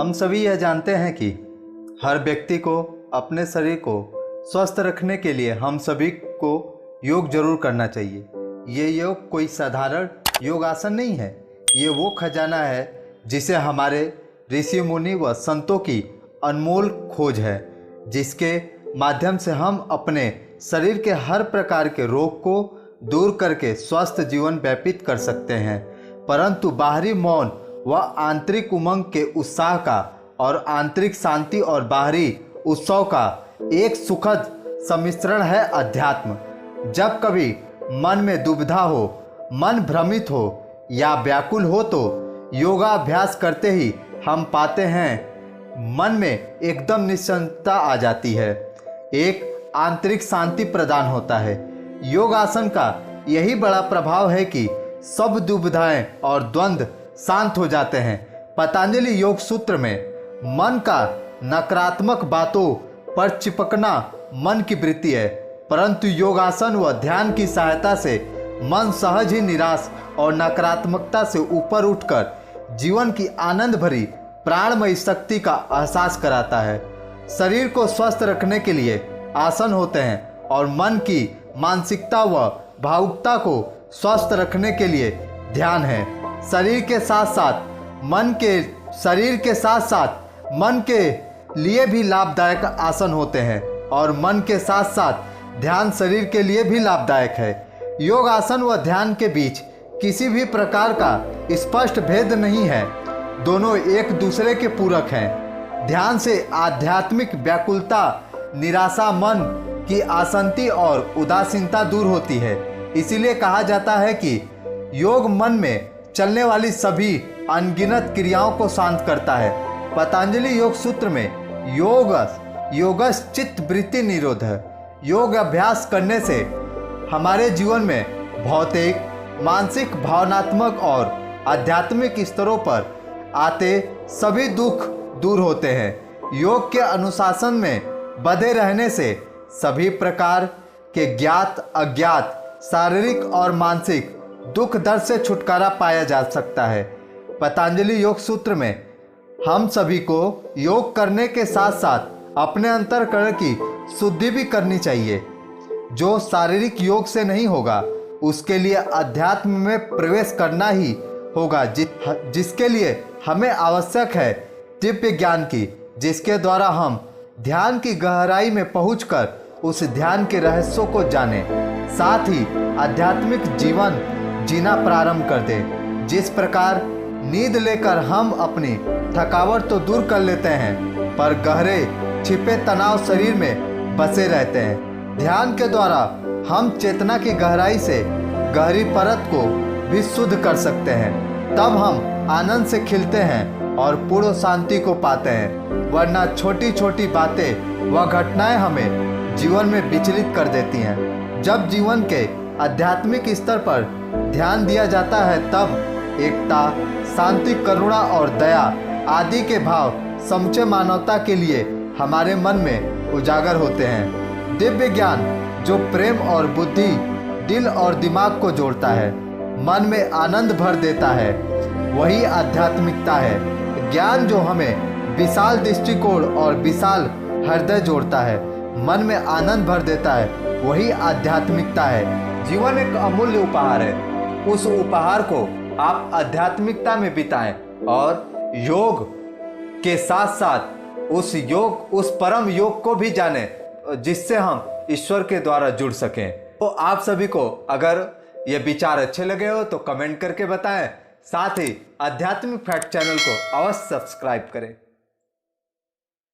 हम सभी यह जानते हैं कि हर व्यक्ति को अपने शरीर को स्वस्थ रखने के लिए हम सभी को योग जरूर करना चाहिए। ये योग कोई साधारण योगासन नहीं है, ये वो खजाना है जिसे हमारे ऋषि मुनि व संतों की अनमोल खोज है, जिसके माध्यम से हम अपने शरीर के हर प्रकार के रोग को दूर करके स्वस्थ जीवन व्यतीत कर सकते हैं। परंतु बाहरी मौन व आंतरिक उमंग के उत्साह का और आंतरिक शांति और बाहरी उत्सव का एक सुखद सम्मिश्रण है अध्यात्म। जब कभी मन में दुविधा हो, मन भ्रमित हो या व्याकुल हो तो योगाभ्यास करते ही हम पाते हैं मन में एकदम निश्चिंतता आ जाती है, एक आंतरिक शांति प्रदान होता है। योगासन का यही बड़ा प्रभाव है कि सब दुविधाएं और द्वंद्व शांत हो जाते हैं। पतंजलि योग सूत्र में मन का नकारात्मक बातों पर चिपकना मन की वृत्ति है, परंतु योगासन व ध्यान की सहायता से मन सहज ही निराश और नकारात्मकता से ऊपर उठकर जीवन की आनंद भरी प्राणमयी शक्ति का एहसास कराता है। शरीर को स्वस्थ रखने के लिए आसन होते हैं और मन की मानसिकता व भावुकता को स्वस्थ रखने के लिए ध्यान है। शरीर के साथ साथ मन के लिए भी लाभदायक आसन होते हैं और मन के साथ साथ ध्यान शरीर के लिए भी लाभदायक है। योग आसन व ध्यान के बीच किसी भी प्रकार का स्पष्ट भेद नहीं है, दोनों एक दूसरे के पूरक हैं। ध्यान से आध्यात्मिक व्याकुलता, निराशा, मन की अशांति और उदासीनता दूर होती है। इसीलिए कहा जाता है कि योग मन में चलने वाली सभी अनगिनत क्रियाओं को शांत करता है। पतंजलि योग सूत्र में योगस चित्त वृत्ति निरोध है। योग अभ्यास करने से हमारे जीवन में भौतिक, मानसिक, भावनात्मक और आध्यात्मिक स्तरों पर आते सभी दुख दूर होते हैं। योग के अनुशासन में बंधे रहने से सभी प्रकार के ज्ञात अज्ञात शारीरिक और मानसिक दुख दर्द से छुटकारा पाया जा सकता है। पतंजलि योग सूत्र में हम सभी को योग करने के साथ साथ अपने अंतःकरण की शुद्धि भी करनी चाहिए। जो शारीरिक योग से नहीं होगा उसके लिए अध्यात्म में प्रवेश करना ही होगा, जिसके लिए हमें आवश्यक है दिव्य ज्ञान की, जिसके द्वारा हम ध्यान की गहराई में पहुंचकर उस ध्यान के रहस्यों को जाने, साथ ही आध्यात्मिक जीवन जीना प्रारंभ कर दें। जिस प्रकार नींद लेकर हम अपनी थकावट तो दूर कर लेते हैं, पर गहरे छिपे तनाव शरीर में बसे रहते हैं। ध्यान के द्वारा हम चेतना की गहराई से गहरी परत को भी शुद्ध कर सकते हैं। तब हम आनंद से खिलते हैं और पूर्ण शांति को पाते हैं। वरना छोटी छोटी बातें व घटनाएं हमें जीवन में विचलित कर देती हैं। जब जीवन के आध्यात्मिक स्तर पर ध्यान दिया जाता है तब एकता, शांति, करुणा और दया आदि के भाव समूचे मानवता के लिए हमारे मन में उजागर होते हैं। दिव्य ज्ञान जो प्रेम और बुद्धि, दिल और दिमाग को जोड़ता है, मन में आनंद भर देता है, वही आध्यात्मिकता है। ज्ञान जो हमें विशाल दृष्टिकोण और विशाल हृदय जोड़ता है, मन में आनंद भर देता है, वही आध्यात्मिकता है। जीवन एक अमूल्य उपहार है, उस उपहार को आप आध्यात्मिकता में बिताएं और योग के साथ साथ उस परम योग को भी जानें जिससे हम ईश्वर के द्वारा जुड़ सकें। तो आप सभी को अगर ये विचार अच्छे लगे हो तो कमेंट करके बताएं, साथ ही आध्यात्मिक फैक्ट चैनल को अवश्य सब्सक्राइब करें।